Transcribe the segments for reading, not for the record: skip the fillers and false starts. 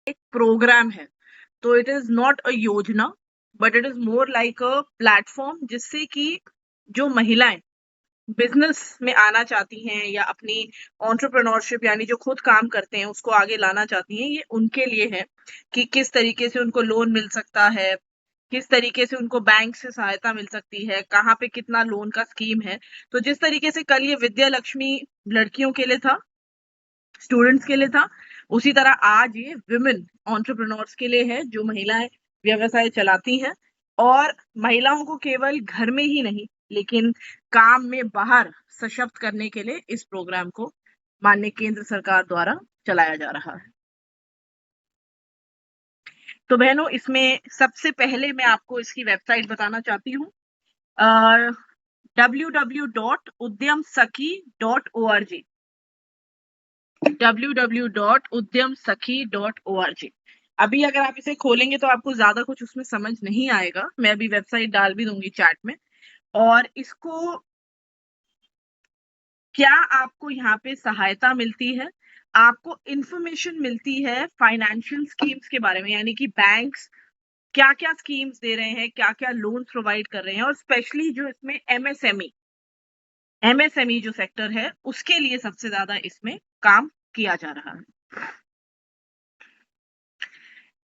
एक प्रोग्राम है, तो इट इज नॉट अ योजना, but it is more like a platform, जिससे कि जो महिलाएं बिजनेस में आना चाहती हैं या अपनी एंटरप्रेन्योरशिप यानी जो खुद काम करते हैं उसको आगे लाना चाहती हैं, ये उनके लिए है कि किस तरीके से उनको लोन मिल सकता है, किस तरीके से उनको बैंक से सहायता मिल सकती है, कहाँ पे कितना लोन का स्कीम है। तो जिस तरीके से कल ये विद्या लक्ष्मी लड़कियों के लिए था, स्टूडेंट्स के लिए था, उसी तरह आज ये विमेन एंटरप्रेन्योर्स के लिए है, जो महिलाएं व्यवसाय चलाती हैं। और महिलाओं को केवल घर में ही नहीं, लेकिन काम में बाहर सशक्त करने के लिए इस प्रोग्राम को माननीय केंद्र सरकार द्वारा चलाया जा रहा है। तो बहनों, इसमें सबसे पहले मैं आपको इसकी वेबसाइट बताना चाहती हूँ, www.udyamsakhi.org www.udyamsakhi.org। अभी अगर आप इसे खोलेंगे तो आपको ज्यादा कुछ उसमें समझ नहीं आएगा, मैं अभी वेबसाइट डाल भी दूंगी चैट में। और इसको क्या आपको यहाँ पे सहायता मिलती है, आपको इंफॉर्मेशन मिलती है फाइनेंशियल स्कीम्स के बारे में, यानी कि बैंक्स क्या क्या स्कीम्स दे रहे हैं, क्या क्या लोन्स प्रोवाइड कर रहे हैं, और स्पेशली जो इसमें एमएसएमई जो सेक्टर है उसके लिए सबसे ज्यादा इसमें काम किया जा रहा है।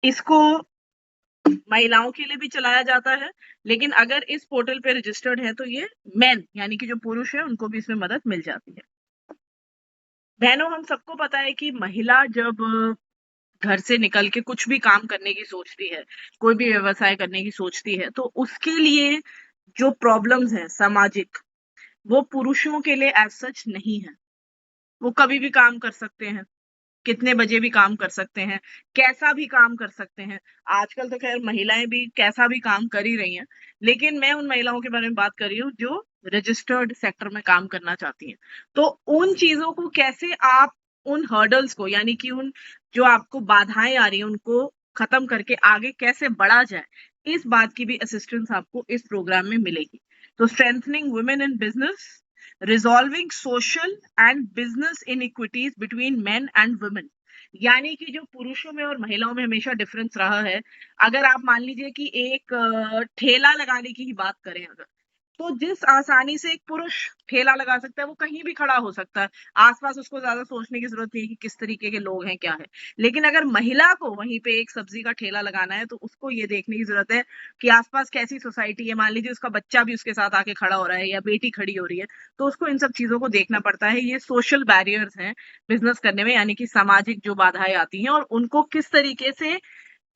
इसको महिलाओं के लिए भी चलाया जाता है, लेकिन अगर इस पोर्टल पे रजिस्टर्ड है तो ये मेन यानी कि जो पुरुष है उनको भी इसमें मदद मिल जाती है। बहनों, हम सबको पता है कि महिला जब घर से निकल के कुछ भी काम करने की सोचती है, कोई भी व्यवसाय करने की सोचती है, तो उसके लिए जो प्रॉब्लम्स हैं सामाजिक, वो पुरुषों के लिए एज सच नहीं है। वो कभी भी काम कर सकते हैं, कितने बजे भी काम कर सकते हैं, कैसा भी काम कर सकते हैं। आजकल तो खैर महिलाएं भी कैसा भी काम कर ही रही हैं, लेकिन मैं उन महिलाओं के बारे में बात कर रही हूँ जो रजिस्टर्ड सेक्टर में काम करना चाहती हैं। तो उन चीजों को कैसे आप, उन हर्डल्स को, यानी कि उन जो आपको बाधाएं आ रही हैं उनको खत्म करके आगे कैसे बढ़ा जाए, इस बात की भी असिस्टेंस आपको इस प्रोग्राम में मिलेगी। तो strengthening women in business, resolving social and business inequities between men and women, यानी कि जो पुरुषों में और महिलाओं में हमेशा डिफरेंस रहा है। अगर आप मान लीजिए कि एक ठेला लगाने की ही बात करें अगर, तो जिस आसानी से एक पुरुष ठेला लगा सकता है वो कहीं भी खड़ा हो सकता है, आसपास उसको ज्यादा सोचने की जरूरत नहीं है कि किस तरीके के लोग हैं क्या है। लेकिन अगर महिला को वहीं पे एक सब्जी का ठेला लगाना है तो उसको ये देखने की जरूरत है कि आसपास कैसी सोसाइटी है, मान लीजिए उसका बच्चा भी उसके साथ आके खड़ा हो रहा है या बेटी खड़ी हो रही है, तो उसको इन सब चीजों को देखना पड़ता है। ये सोशल बैरियर्स हैं बिजनेस करने में, यानी कि सामाजिक जो बाधाएं आती हैं, और उनको किस तरीके से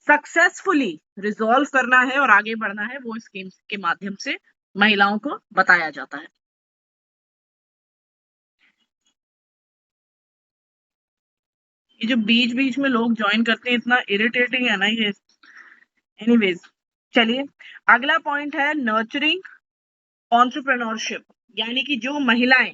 सक्सेसफुली रिजॉल्व करना है और आगे बढ़ना है, वो स्कीम्स के माध्यम से महिलाओं को बताया जाता है। ये जो बीच बीच में लोग ज्वाइन करते हैं, इतना इरिटेटिंग है ना ये। एनीवेज, चलिए, अगला पॉइंट है नर्चरिंग एंटरप्रेन्योरशिप, यानी कि जो महिलाएं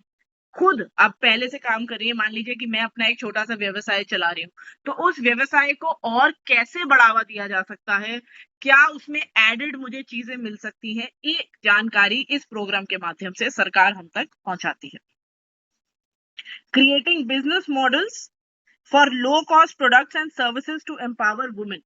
खुद अब पहले से काम कर रही है, मान लीजिए कि मैं अपना एक छोटा सा व्यवसाय चला रही हूँ, तो उस व्यवसाय को और कैसे बढ़ावा दिया जा सकता है, क्या उसमें एडेड मुझे चीजें मिल सकती हैं, ये जानकारी इस प्रोग्राम के माध्यम से सरकार हम तक पहुंचाती है। Creating business models for low cost products and services to empower women.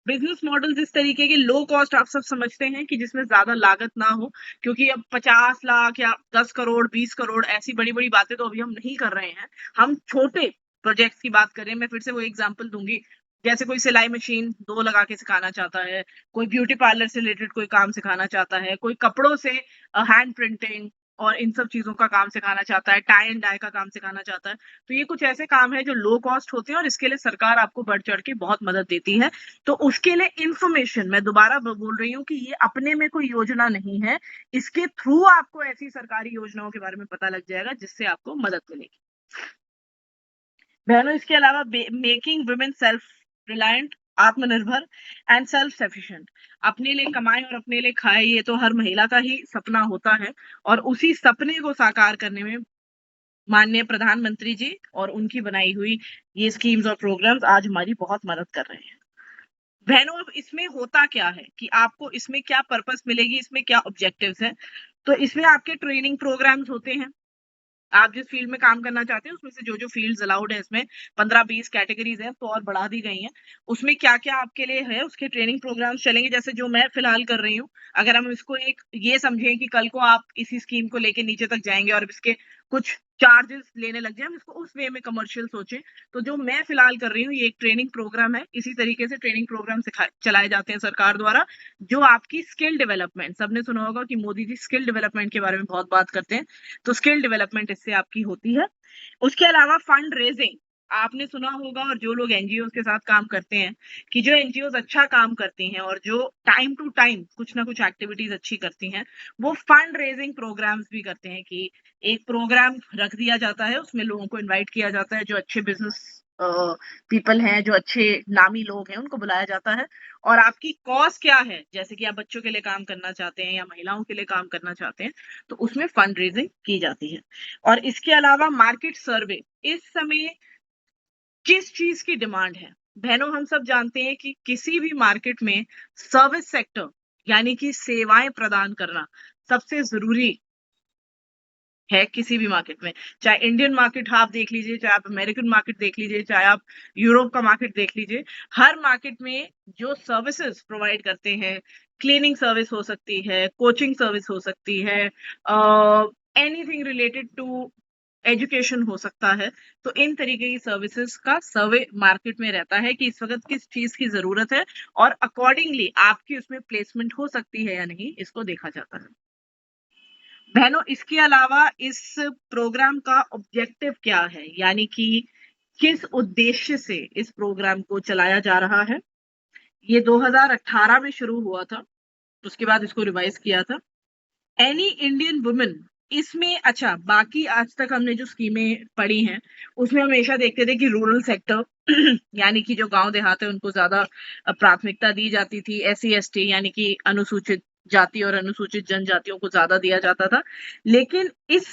Business models इस तरीके के लो कॉस्ट, आप सब समझते हैं कि जिसमें ज्यादा लागत ना हो, क्योंकि अब 50 लाख या 10 करोड़ 20 करोड़ ऐसी बड़ी बड़ी बातें तो अभी हम नहीं कर रहे हैं। हम छोटे प्रोजेक्ट्स की बात करें, मैं फिर से वो एग्जांपल दूंगी, जैसे कोई सिलाई मशीन दो लगा के सिखाना चाहता है, कोई ब्यूटी पार्लर से रिलेटेड कोई काम सिखाना चाहता है, कोई कपड़ों से हैंड प्रिंटिंग और इन सब चीजों का काम सिखाना चाहता है, टाई एंड डाई का काम सिखाना चाहता है। तो ये कुछ ऐसे काम है जो लो कॉस्ट होते हैं और इसके लिए सरकार आपको बढ़ चढ़ के बहुत मदद देती है। तो उसके लिए इंफॉर्मेशन, मैं दोबारा बोल रही हूँ कि ये अपने में कोई योजना नहीं है, इसके थ्रू आपको ऐसी सरकारी योजनाओं के बारे में पता लग जाएगा जिससे आपको मदद मिलेगी। बहनों, इसके अलावा मेकिंग वुमेन सेल्फ रिलायंट, आत्मनिर्भर एंड सेल्फ सफिशिएंट, अपने लिए कमाए और अपने लिए खाए, ये तो हर महिला का ही सपना होता है, और उसी सपने को साकार करने में माननीय प्रधानमंत्री जी और उनकी बनाई हुई ये स्कीम्स और प्रोग्राम्स आज हमारी बहुत मदद कर रहे हैं। बहनों, अब इसमें होता क्या है कि आपको इसमें क्या पर्पस मिलेगी, इसमें क्या ऑब्जेक्टिव्स हैं। तो इसमें आपके ट्रेनिंग प्रोग्राम्स होते हैं, आप जिस फील्ड में काम करना चाहते हैं उसमें से जो जो फील्ड्स अलाउड है, इसमें 15-20 कैटेगरीज हैं, तो और बढ़ा दी गई हैं। उसमें क्या क्या आपके लिए है, उसके ट्रेनिंग प्रोग्राम्स चलेंगे, जैसे जो मैं फिलहाल कर रही हूँ। अगर हम इसको एक ये समझें कि कल को आप इसी स्कीम को लेके नीचे तक जाएंगे और इसके कुछ चार्जेस लेने लग जाए, हम इसको उस वे में कमर्शियल सोचें, तो जो मैं फिलहाल कर रही हूँ ये एक ट्रेनिंग प्रोग्राम है। इसी तरीके से ट्रेनिंग प्रोग्राम चलाए जाते हैं सरकार द्वारा, जो आपकी स्किल डेवलपमेंट, सबने सुना होगा कि मोदी जी स्किल डेवलपमेंट के बारे में बहुत बात करते हैं, तो स्किल डेवलपमेंट इससे आपकी होती है। उसके अलावा फंड रेजिंग, आपने सुना होगा, और जो लोग एनजीओ के साथ काम करते हैं, कि जो एनजीओ अच्छा काम करती हैं और जो टाइम टू टाइम कुछ ना कुछ एक्टिविटीज अच्छी करती हैं, वो फंड रेजिंग प्रोग्राम्स भी करते हैं, कि एक प्रोग्राम रख दिया जाता है, उसमें लोगों को इनवाइट किया जाता है, जो अच्छे बिजनेस पीपल हैं, जो अच्छे नामी लोग हैं, उनको बुलाया जाता है, और आपकी कॉज क्या है, जैसे कि आप बच्चों के लिए काम करना चाहते हैं या महिलाओं के लिए काम करना चाहते हैं, तो उसमें फंड रेजिंग की जाती है। और इसके अलावा मार्केट सर्वे, इस समय किस चीज की डिमांड है, बहनों हम सब जानते हैं कि किसी भी मार्केट में सर्विस सेक्टर यानी कि सेवाएं प्रदान करना सबसे जरूरी है। किसी भी मार्केट में, चाहे इंडियन मार्केट आप देख लीजिए, चाहे आप अमेरिकन मार्केट देख लीजिए, चाहे आप यूरोप का मार्केट देख लीजिए, हर मार्केट में जो सर्विसेज प्रोवाइड करते हैं, क्लीनिंग सर्विस हो सकती है, कोचिंग सर्विस हो सकती है, एनीथिंग रिलेटेड टू एजुकेशन हो सकता है, तो इन तरीके की सर्विसेज का सर्वे मार्केट में रहता है कि इस वक्त किस चीज की जरूरत है, और अकॉर्डिंगली आपकी उसमें प्लेसमेंट हो सकती है या नहीं, इसको देखा जाता है। बहनों इसके अलावा इस प्रोग्राम का ऑब्जेक्टिव क्या है, यानी कि किस उद्देश्य से इस प्रोग्राम को चलाया जा रहा है। ये 2018 में शुरू हुआ था, उसके बाद इसको रिवाइज किया था। एनी इंडियन वुमेन इसमें, अच्छा बाकी आज तक हमने जो स्कीमें पढ़ी हैं उसमें हमेशा देखते थे कि रूरल सेक्टर यानी कि जो गांव देहात है उनको ज्यादा प्राथमिकता दी जाती थी, एससी एसटी यानी कि अनुसूचित जाति और अनुसूचित जनजातियों को ज्यादा दिया जाता था। लेकिन इस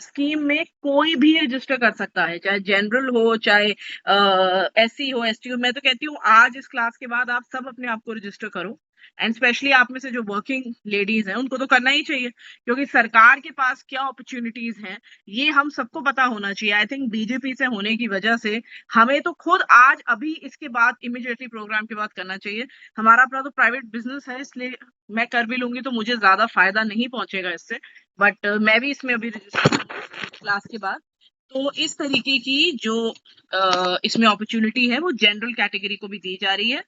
स्कीम में कोई भी रजिस्टर कर सकता है, चाहे जनरल हो, चाहे एससी हो, एसटी हो। मैं तो कहती हूँ आज इस क्लास के बाद आप सब अपने आप को रजिस्टर करो, एंड स्पेशली आप में से जो वर्किंग लेडीज हैं उनको तो करना ही चाहिए, क्योंकि सरकार के पास क्या अपॉर्चुनिटीज हैं ये हम सबको पता होना चाहिए। आई थिंक बीजेपी से होने की वजह से हमें तो खुद आज अभी इसके बाद इमिडिएटली प्रोग्राम के बाद करना चाहिए। हमारा अपना तो प्राइवेट बिजनेस है, इसलिए मैं कर भी लूंगी तो मुझे ज्यादा फायदा नहीं पहुंचेगा इससे, बट मैं भी इसमें अभी रजिस्टर क्लास के बाद। तो इस तरीके की जो इसमें अपॉर्चुनिटी है वो जनरल कैटेगरी को भी दी जा रही है।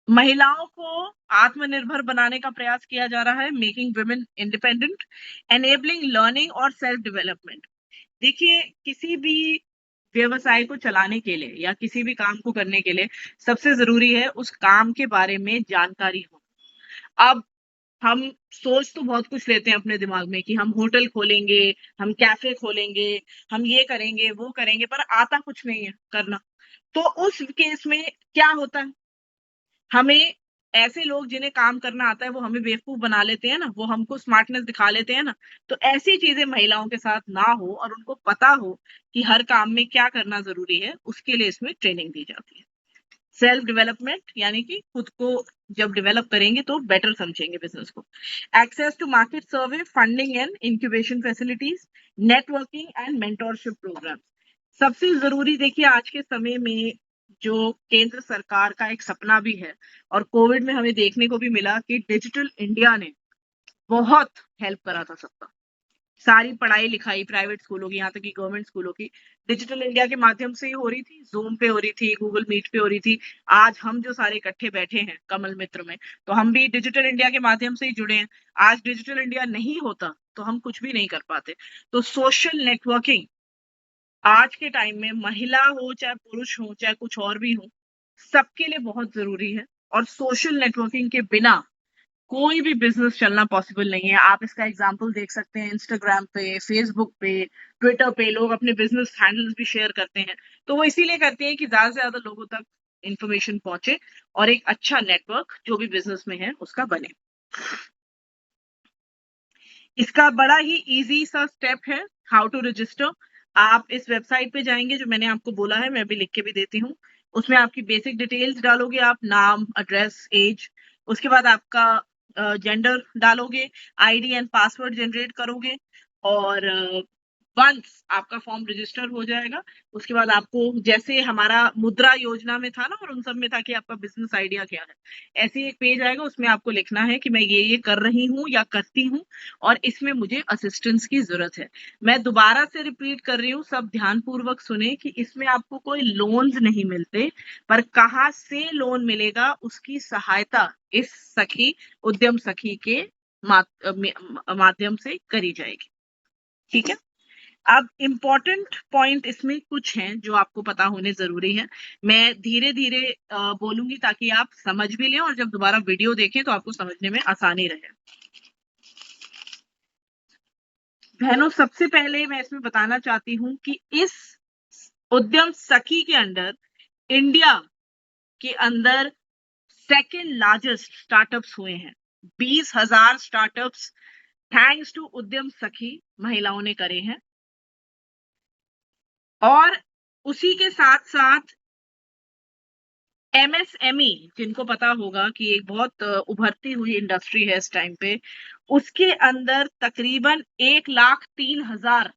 महिलाओं को आत्मनिर्भर बनाने का प्रयास किया जा रहा है, making women independent, enabling learning और सेल्फ डेवलपमेंट। देखिए किसी भी व्यवसाय को चलाने के लिए या किसी भी काम को करने के लिए सबसे जरूरी है उस काम के बारे में जानकारी हो। अब हम सोच तो बहुत कुछ लेते हैं अपने दिमाग में कि हम होटल खोलेंगे, हम कैफे खोलेंगे, हम ये करेंगे वो करेंगे, पर आता कुछ नहीं है करना। तो उस केस में क्या होता है, हमें ऐसे लोग जिन्हें काम करना आता है वो हमें बेवकूफ बना लेते हैं ना, वो हमको स्मार्टनेस दिखा लेते हैं ना। तो ऐसी चीजें महिलाओं के साथ ना हो और उनको पता हो कि हर काम में क्या करना जरूरी है, उसके लिए इसमें ट्रेनिंग दी जाती है। सेल्फ डेवलपमेंट यानी कि खुद को जब डेवलप करेंगे तो बेटर समझेंगे बिजनेस को। Access to market survey, funding and incubation facilities, networking and mentorship programme. सबसे जरूरी देखिए आज के समय में जो केंद्र सरकार का एक सपना भी है, और कोविड में हमें देखने को भी मिला कि डिजिटल इंडिया ने बहुत हेल्प करा था सबका। सारी पढ़ाई लिखाई प्राइवेट स्कूलों की, यहाँ तक कि गवर्नमेंट स्कूलों की, डिजिटल इंडिया के माध्यम से ही हो रही थी, जूम पे हो रही थी, गूगल मीट पे हो रही थी। आज हम जो सारे इकट्ठे बैठे हैं कमल मित्र में, तो हम भी डिजिटल इंडिया के माध्यम से ही जुड़े हैं। आज डिजिटल इंडिया नहीं होता तो हम कुछ भी नहीं कर पाते। तो सोशल नेटवर्किंग आज के टाइम में महिला हो चाहे पुरुष हो चाहे कुछ और भी हो, सबके लिए बहुत जरूरी है। और सोशल नेटवर्किंग के बिना कोई भी बिजनेस चलना पॉसिबल नहीं है। आप इसका एग्जांपल देख सकते हैं इंस्टाग्राम पे, फेसबुक पे, ट्विटर पे लोग अपने बिजनेस हैंडल्स भी शेयर करते हैं। तो वो इसीलिए करते हैं कि ज्यादा से ज्यादा लोगों तक इंफॉर्मेशन पहुंचे और एक अच्छा नेटवर्क जो भी बिजनेस में है उसका बने। इसका बड़ा ही इजी सा स्टेप है, हाउ टू रजिस्टर। आप इस वेबसाइट पे जाएंगे जो मैंने आपको बोला है, मैं भी लिख के भी देती हूँ। उसमें आपकी बेसिक डिटेल्स डालोगे आप, नाम, एड्रेस, एज। उसके बाद आपका जेंडर डालोगे, आईडी एंड पासवर्ड जनरेट करोगे, और वंस आपका फॉर्म रजिस्टर हो जाएगा, उसके बाद आपको जैसे हमारा मुद्रा योजना में था ना और उन सब में था कि आपका बिजनेस आइडिया क्या है, ऐसे ही एक पेज आएगा, उसमें आपको लिखना है कि मैं ये कर रही हूँ या करती हूँ और इसमें मुझे असिस्टेंस की जरूरत है। मैं दोबारा से रिपीट कर रही हूँ, सब ध्यानपूर्वक सुने कि इसमें आपको कोई लोन्स नहीं मिलते, पर कहाँ से लोन मिलेगा उसकी सहायता इस सखी उद्यम सखी के माध्यम से करी जाएगी। ठीक है, अब इम्पोर्टेंट पॉइंट इसमें कुछ हैं जो आपको पता होने जरूरी है। मैं धीरे धीरे बोलूंगी ताकि आप समझ भी लें और जब दोबारा वीडियो देखें तो आपको समझने में आसानी रहे। बहनों, सबसे पहले मैं इसमें बताना चाहती हूं कि इस उद्यम सखी के अंदर इंडिया के अंदर सेकेंड लार्जेस्ट स्टार्टअप्स हुए हैं। 20,000 स्टार्टअप्स थैंक्स टू उद्यम सखी महिलाओं ने करे हैं। और उसी के साथ साथ एमएसएमई, जिनको पता होगा कि एक बहुत उभरती हुई इंडस्ट्री है इस टाइम पे, उसके अंदर तकरीबन 1,03,000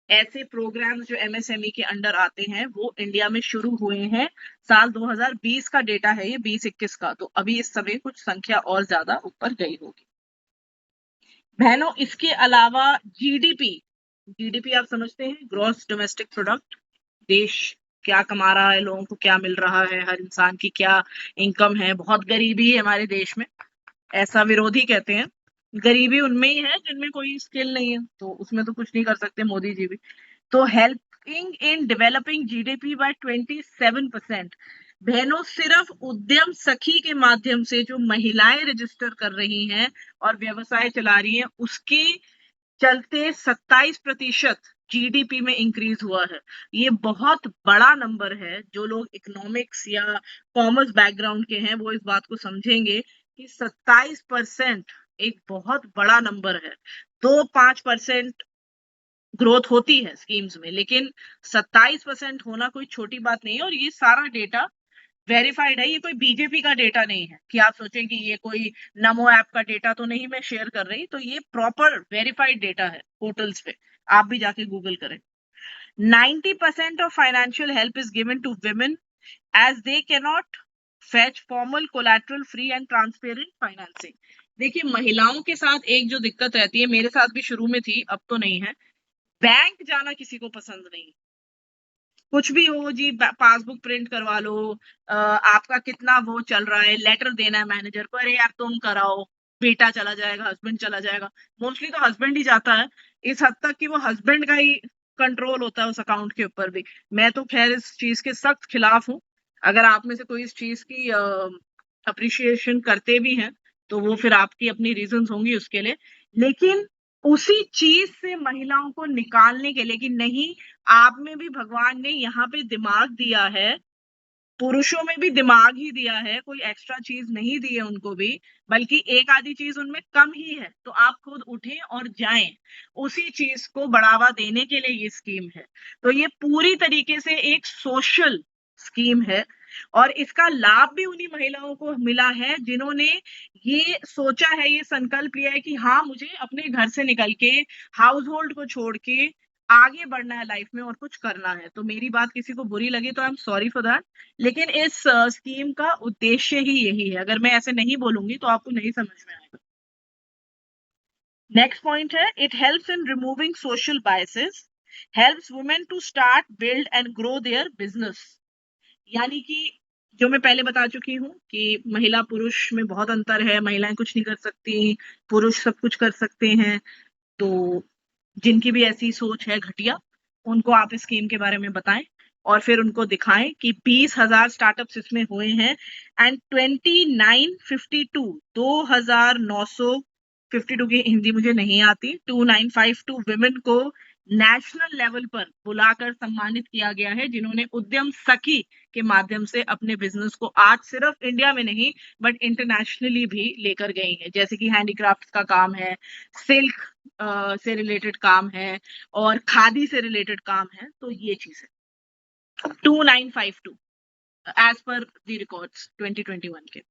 ऐसे प्रोग्राम्स जो एमएसएमई के अंडर आते हैं वो इंडिया में शुरू हुए हैं। साल 2020 का डेटा है ये, 20-21 का, तो अभी इस समय कुछ संख्या और ज्यादा ऊपर गई होगी। बहनों, इसके अलावा जीडीपी आप समझते हैं, ग्रॉस डोमेस्टिक प्रोडक्ट, देश क्या कमा रहा है, लोगों को क्या मिल रहा है, हर इंसान की क्या इनकम है। बहुत गरीबी है हमारे देश में, ऐसा विरोधी कहते हैं। गरीबी उनमें ही है जिनमें कोई स्किल नहीं है, तो उसमें तो कुछ नहीं कर सकते मोदी जी भी। तो helping in developing GDP bye 27%। बहनों, सिर्फ उद्यम सखी के माध्यम से जो महिलाएं रजिस्टर कर रही हैं और व्यवसाय चला रही हैं, उसके चलते 27% जीडीपी में इंक्रीज हुआ है। ये बहुत बड़ा नंबर है। जो लोग इकोनॉमिक्स या कॉमर्स बैकग्राउंड के हैं वो इस बात को समझेंगे कि 27% एक बहुत बड़ा नंबर है। 2-5% ग्रोथ होती है स्कीम्स में, लेकिन 27% होना कोई छोटी बात नहीं है। और ये सारा डेटा वेरीफाइड है, ये कोई बीजेपी का डेटा नहीं है कि आप सोचें कि ये कोई नमो ऐप का डेटा तो नहीं मैं शेयर कर रही। तो ये प्रॉपर वेरीफाइड डेटा है पोर्टल्स पे, आप भी जाके गूगल करें। 90% of financial help is given to women as they cannot fetch formal collateral free and transparent financing. देखिए, महिलाओं के साथ एक जो दिक्कत रहती है, मेरे साथ भी शुरू में थी, अब तो नहीं है, बैंक जाना किसी को पसंद नहीं। कुछ भी हो जी, पासबुक प्रिंट करवा लो, आपका कितना वो चल रहा है, लेटर देना है मैनेजर को, अरे यार तुम कराओ, बेटा चला जाएगा, हस्बैंड चला जाएगा। मोस्टली तो हस्बैंड ही जाता है, इस हद तक कि वो हस्बैंड का ही कंट्रोल होता है उस अकाउंट के ऊपर भी। मैं तो खैर इस चीज के सख्त खिलाफ हूँ। अगर आप में से कोई इस चीज की अप्रिशिएशन करते भी हैं तो वो फिर आपकी अपनी रीजंस होंगी उसके लिए। लेकिन उसी चीज से महिलाओं को निकालने के लिए कि नहीं, आप में भी भगवान ने यहाँ पे दिमाग दिया है, पुरुषों में भी दिमाग ही दिया है, कोई एक्स्ट्रा चीज नहीं दी है उनको भी, बल्कि एक आधी चीज उनमें कम ही है, तो आप खुद उठें और जाएं। उसी चीज को बढ़ावा देने के लिए ये स्कीम है। तो ये पूरी तरीके से एक सोशल स्कीम है और इसका लाभ भी उन्हीं महिलाओं को मिला है जिन्होंने ये सोचा है, ये संकल्प लिया है कि हाँ, मुझे अपने घर से निकल के, हाउस होल्ड को छोड़ के आगे बढ़ना है लाइफ में और कुछ करना है। तो मेरी बात किसी को बुरी लगे तो I am sorry for that, लेकिन इस स्कीम का उद्देश्य ही यही है। अगर मैं ऐसे नहीं बोलूंगी तो आपको नहीं समझ में आएगा। नेक्स्ट पॉइंट है, it helps in removing social biases, helps women to start, build and grow their business. यानी कि जो मैं पहले बता चुकी हूँ कि महिला पुरुष में बहुत अंतर है, महिलाएं कुछ नहीं कर सकती, पुरुष सब कुछ कर सकते हैं। तो जिनकी भी ऐसी सोच है घटिया, उनको आप इस स्कीम के बारे में बताएं और फिर उनको दिखाएं कि 20,000 स्टार्टअप्स इसमें हुए हैं एंड 2,952 की हिंदी मुझे नहीं आती, 2,952 विमेन को नेशनल लेवल पर बुलाकर सम्मानित किया गया है, जिन्होंने उद्यम सखी के माध्यम से अपने बिजनेस को आज सिर्फ इंडिया में नहीं बट इंटरनेशनली भी लेकर गई हैं। जैसे कि हैंडीक्राफ्ट का काम है, सिल्क से रिलेटेड काम है और खादी से रिलेटेड काम है। तो ये चीज है 2,952 एज पर द रिकॉर्ड्स 2021 के।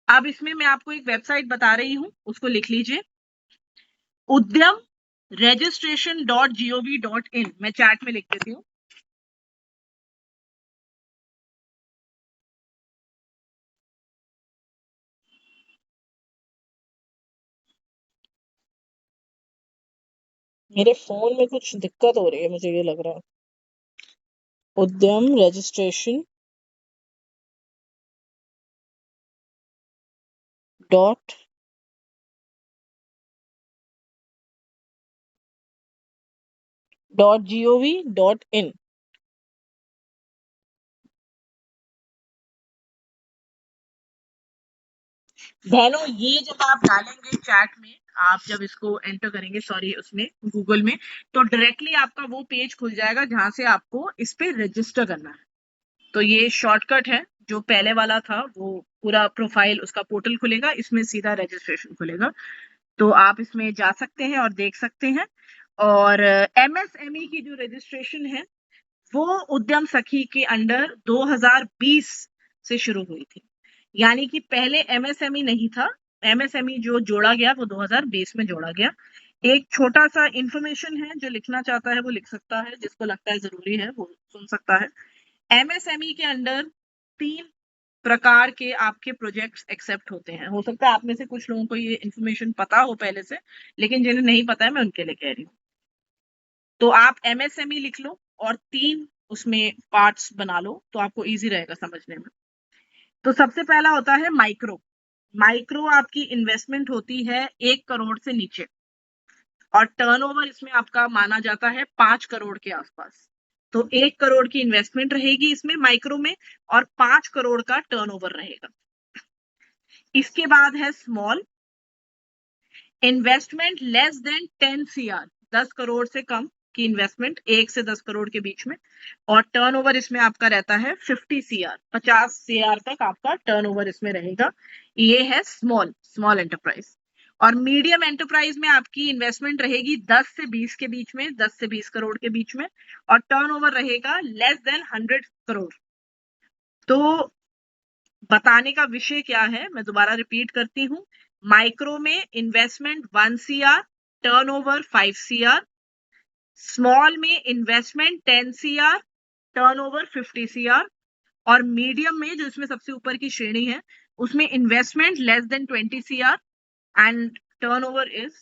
अब इसमें मैं आपको एक वेबसाइट बता रही हूं, उसको लिख लीजिए, उद्यम registration.gov.in, मैं चैट में लिख देती हूँ। मेरे फोन में कुछ दिक्कत हो रही है, मुझे ये लग रहा है। उद्यम रजिस्ट्रेशन .gov.in। बहनों, ये जब आप डालेंगे चैट में, आप जब इसको एंटर करेंगे, सॉरी उसमें गूगल में, तो डायरेक्टली आपका वो पेज खुल जाएगा जहां से आपको इस पे रजिस्टर करना है। तो ये शॉर्टकट है, जो पहले वाला था वो पूरा प्रोफाइल उसका पोर्टल खुलेगा, इसमें सीधा रजिस्ट्रेशन खुलेगा। तो आप इसमें जा सकते हैं और देख सकते हैं। और एमएसएमई की जो रजिस्ट्रेशन है वो उद्यम सखी के अंडर 2020 से शुरू हुई थी, यानी कि पहले एमएसएमई नहीं था। एमएसएमई जो जोड़ा गया वो 2020 में जोड़ा गया। एक छोटा सा इंफॉर्मेशन है, जो लिखना चाहता है वो लिख सकता है, जिसको लगता है जरूरी है वो सुन सकता है। एमएसएमई के अंडर 3 प्रकार के आपके प्रोजेक्ट्स एक्सेप्ट होते हैं। हो सकता है आप में से कुछ लोगों को ये इन्फॉर्मेशन पता हो पहले से, लेकिन जिन्हें नहीं पता है मैं उनके लिए कह रही हूँ। तो आप एमएसएमई लिख लो और 3 उसमें पार्ट्स बना लो, तो आपको इजी रहेगा समझने में। तो सबसे पहला होता है माइक्रो। माइक्रो आपकी इन्वेस्टमेंट होती है 1 करोड़ से नीचे, और टर्नओवर इसमें आपका माना जाता है 5 करोड़ के आसपास। तो 1 करोड़ की इन्वेस्टमेंट रहेगी इसमें माइक्रो में, और 5 करोड़ का टर्नओवर रहेगा। इसके बाद है small. Investment less than 10 CR, 10 crore से कम की इन्वेस्टमेंट, 1 से 10 करोड़ के बीच में, और टर्नओवर इसमें आपका रहता है 50 सीआर, 50 सीआर तक आपका टर्नओवर इसमें रहेगा। ये है स्मॉल, स्मॉल एंटरप्राइज। और मीडियम एंटरप्राइज में आपकी इन्वेस्टमेंट रहेगी 10 से 20 के बीच में, 10 से 20 करोड़ के बीच में, और टर्नओवर रहेगा लेस देन 100 करोड़। तो बताने का विषय क्या है, मैं दोबारा रिपीट करती हूँ। माइक्रो में investment 1 CR, turnover 5 CR. Small में इन्वेस्टमेंट 10 सीआर, टर्नओवर 50 सीआर। और मीडियम में, जो इसमें सबसे ऊपर की श्रेणी है, उसमें investment less than 20 CR and turnover is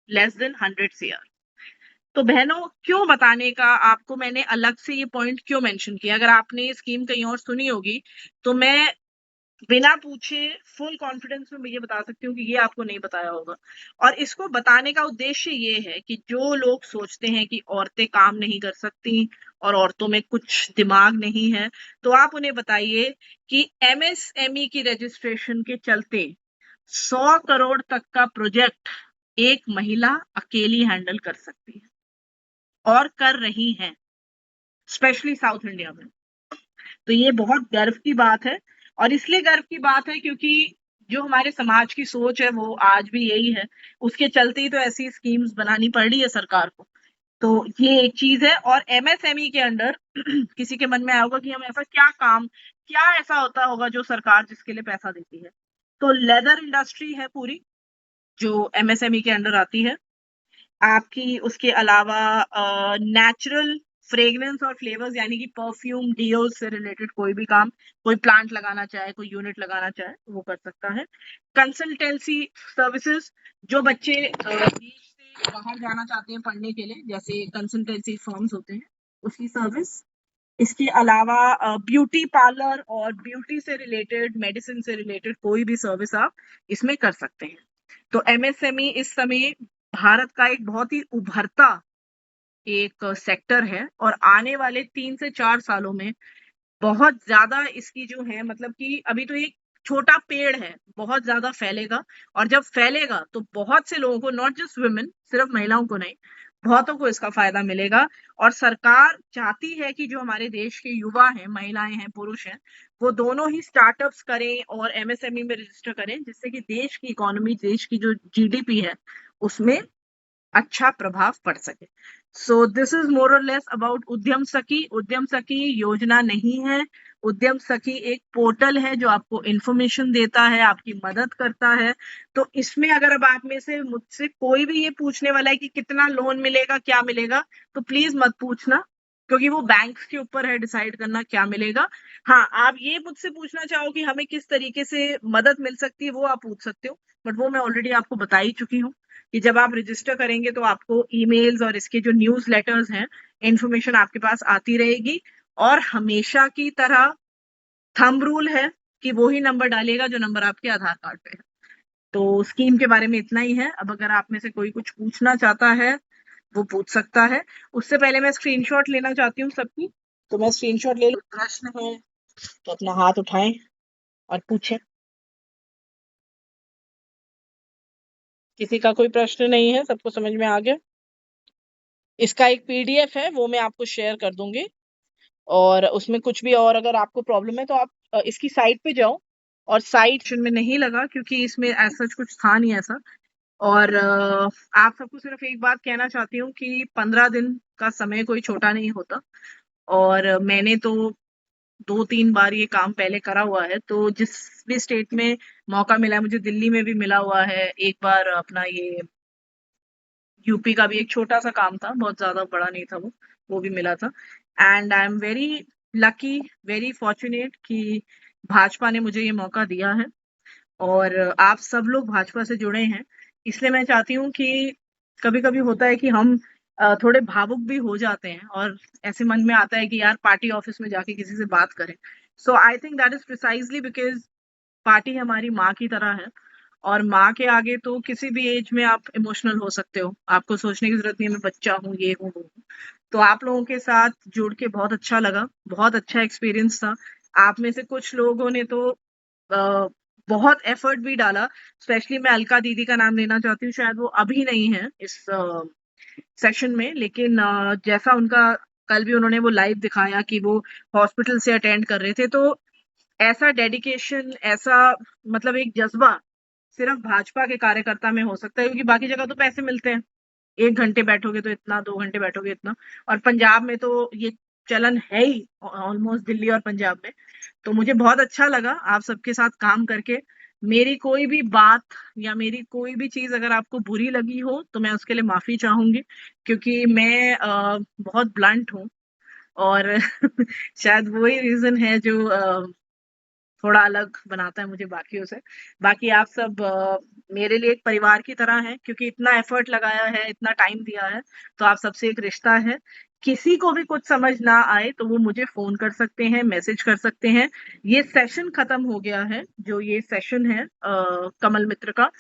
less than 100 CR. तो बहनों, क्यों बताने का आपको मैंने अलग से ये पॉइंट क्यों मेंशन किया? अगर आपने ये स्कीम कहीं और सुनी होगी तो मैं बिना पूछे फुल कॉन्फिडेंस में ये बता सकती हूँ कि ये आपको नहीं बताया होगा। और इसको बताने का उद्देश्य ये है कि जो लोग सोचते हैं कि औरतें काम नहीं कर सकती और औरतों में कुछ दिमाग नहीं है, तो आप उन्हें बताइए कि एमएसएमई की रजिस्ट्रेशन के चलते 100 करोड़ तक का प्रोजेक्ट एक महिला अकेली हैंडल कर सकती है, और कर रही हैं, स्पेशली साउथ इंडिया में। तो ये बहुत गर्व की बात है, और इसलिए गर्व की बात है क्योंकि जो हमारे समाज की सोच है वो आज भी यही है। उसके चलते ही तो ऐसी स्कीम्स बनानी पड़ रही है सरकार को। तो ये एक चीज है। और एमएसएमई के अंडर किसी के मन में आया होगा कि हम ऐसा क्या काम, क्या ऐसा होता होगा जो सरकार जिसके लिए पैसा देती है। तो लेदर इंडस्ट्री है पूरी, जो एमएसएमई के अंडर आती है आपकी। उसके अलावा नेचुरल फ्रेग्रेंस और फ्लेवर्स, यानी कि परफ्यूम, डिओ से रिलेटेड कोई भी काम, कोई प्लांट लगाना चाहे, कोई यूनिट लगाना चाहे, वो कर सकता है। कंसल्टेंसी सर्विसेज, जो बच्चे देश से बाहर जाना चाहते हैं पढ़ने के लिए, जैसे कंसल्टेंसी फर्म्स होते हैं, उसकी सर्विस। इसके अलावा ब्यूटी पार्लर और ब्यूटी से रिलेटेड, मेडिसिन से रिलेटेड कोई भी सर्विस आप इसमें कर सकते हैं। तो एमएसएमई इस समय भारत का एक बहुत ही उभरता एक सेक्टर है, और आने वाले 3 से 4 सालों में बहुत ज्यादा इसकी जो है, मतलब कि अभी तो एक छोटा पेड़ है, बहुत ज्यादा फैलेगा। और जब फैलेगा तो बहुत से लोगों को, नॉट जस्ट वुमेन, सिर्फ महिलाओं को नहीं, बहुतों को इसका फायदा मिलेगा। और सरकार चाहती है कि जो हमारे देश के युवा हैं, महिलाएं हैं, पुरुष हैं, वो दोनों ही स्टार्टअप्स करें और एमएसएमई में रजिस्टर करें, जिससे कि देश की इकोनॉमी, देश की जो जीडीपी है, उसमें अच्छा प्रभाव पड़ सके। सो दिस इज मोर और लेस अबाउट उद्यम सखी। उद्यम सखी योजना नहीं है, उद्यम सखी एक पोर्टल है जो आपको इंफॉर्मेशन देता है, आपकी मदद करता है। तो इसमें अगर अब आप में से मुझसे कोई भी ये पूछने वाला है कि कितना लोन मिलेगा, क्या मिलेगा, तो प्लीज मत पूछना, क्योंकि वो बैंक्स के ऊपर है डिसाइड करना क्या मिलेगा। हाँ, आप ये मुझसे पूछना चाहो कि हमें किस तरीके से मदद मिल सकती है, वो आप पूछ सकते हो, बट वो मैं ऑलरेडी आपको बता ही चुकी हूँ कि जब आप रजिस्टर करेंगे तो आपको ईमेल्स और इसके जो न्यूज़ लेटर्स हैं, इंफॉर्मेशन आपके पास आती रहेगी। और हमेशा की तरह थंब रूल है कि वो ही नंबर डालिएगा जो नंबर आपके आधार कार्ड पे है। तो स्कीम के बारे में इतना ही है। अब अगर आप में से कोई कुछ पूछना चाहता है, वो पूछ सकता है। उससे पहले मैं स्क्रीनशॉट लेना चाहती हूँ सबकी, तो मैं स्क्रीनशॉट ले लूँ। प्रश्न है तो अपना हाथ उठाएं और पूछें। किसी का कोई प्रश्न नहीं है, सबको समझ में आ गया? इसका एक पीडीएफ है, वो मैं आपको शेयर कर दूंगी, और उसमें कुछ भी और अगर आपको प्रॉब्लम है तो आप इसकी साइट पे जाओ। और साइट में नहीं लगा क्योंकि इसमें ऐसा कुछ था नहीं ऐसा। और आप सबको सिर्फ एक बात कहना चाहती हूँ कि 15 दिन का समय कोई छोटा नहीं होता। और मैंने तो 2-3 बार ये काम पहले करा हुआ है, तो जिस भी स्टेट में मौका मिला है, मुझे दिल्ली में भी मिला हुआ है, एक बार अपना ये यूपी का भी एक छोटा सा काम था, बहुत ज्यादा बड़ा नहीं था वो भी मिला था। And I am very lucky, very fortunate कि भाजपा ने मुझे ये मौका दिया है। और आप सब लोग भाजपा से जुड़े हैं, इसलिए मैं चाहती हूँ कि कभी कभी होता है कि हम थोड़े भावुक भी हो जाते हैं, और ऐसे मन में आता है कि यार पार्टी ऑफिस में जाके किसी से बात करें। So I think that is precisely because party हमारी माँ की तरह है, और माँ के आगे तो किसी भी एज में आप इमोशनल हो सकते हो, आपको सोचने की जरूरत नहीं है मैं बच्चा हूँ, ये हूँ, वो हूँ। तो आप लोगों के साथ जुड़ के बहुत अच्छा लगा, बहुत अच्छा एक्सपीरियंस था। आप में से कुछ लोगों ने तो बहुत एफर्ट भी डाला। स्पेशली मैं अलका दीदी का नाम लेना चाहती हूँ, शायद वो अभी नहीं है इस सेशन में, लेकिन जैसा उनका कल भी उन्होंने वो लाइव दिखाया कि वो हॉस्पिटल से अटेंड कर रहे थे, तो ऐसा डेडिकेशन, ऐसा मतलब एक जज्बा सिर्फ भाजपा के कार्यकर्ता में हो सकता है, क्योंकि बाकी जगह तो पैसे मिलते हैं, 1 घंटे बैठोगे तो इतना, 2 घंटे बैठोगे इतना। और पंजाब में तो ये चलन है ही ऑलमोस्ट, दिल्ली और पंजाब में। तो मुझे बहुत अच्छा लगा आप सबके साथ काम करके। मेरी कोई भी बात या मेरी कोई भी चीज अगर आपको बुरी लगी हो तो मैं उसके लिए माफी चाहूंगी, क्योंकि मैं बहुत ब्लंट हूँ। और शायद वही रीजन है जो थोड़ा अलग बनाता है मुझे बाकियों से। बाकी आप सब मेरे लिए एक परिवार की तरह हैं, क्योंकि इतना एफर्ट लगाया है, इतना टाइम दिया है, तो आप सबसे एक रिश्ता है। किसी को भी कुछ समझ ना आए तो वो मुझे फोन कर सकते हैं, मैसेज कर सकते हैं। ये सेशन खत्म हो गया है, जो ये सेशन है कमल मित्र का,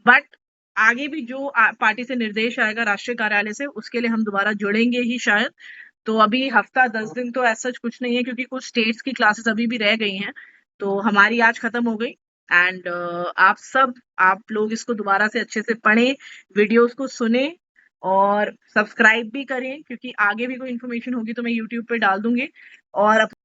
बट आगे भी जो पार्टी से निर्देश आएगा राष्ट्रीय कार्यालय से, उसके लिए हम दोबारा जुड़ेंगे ही शायद। तो अभी हफ्ता 10 दिन तो ऐसा कुछ नहीं है, क्योंकि कुछ स्टेट्स की क्लासेस अभी भी रह गई हैं, तो हमारी आज खत्म हो गई। एंड आप लोग इसको दोबारा से अच्छे से पढ़ें, वीडियोस को सुने, और सब्सक्राइब भी करें, क्योंकि आगे भी कोई इन्फॉर्मेशन होगी तो मैं यूट्यूब पे डाल दूंगी। और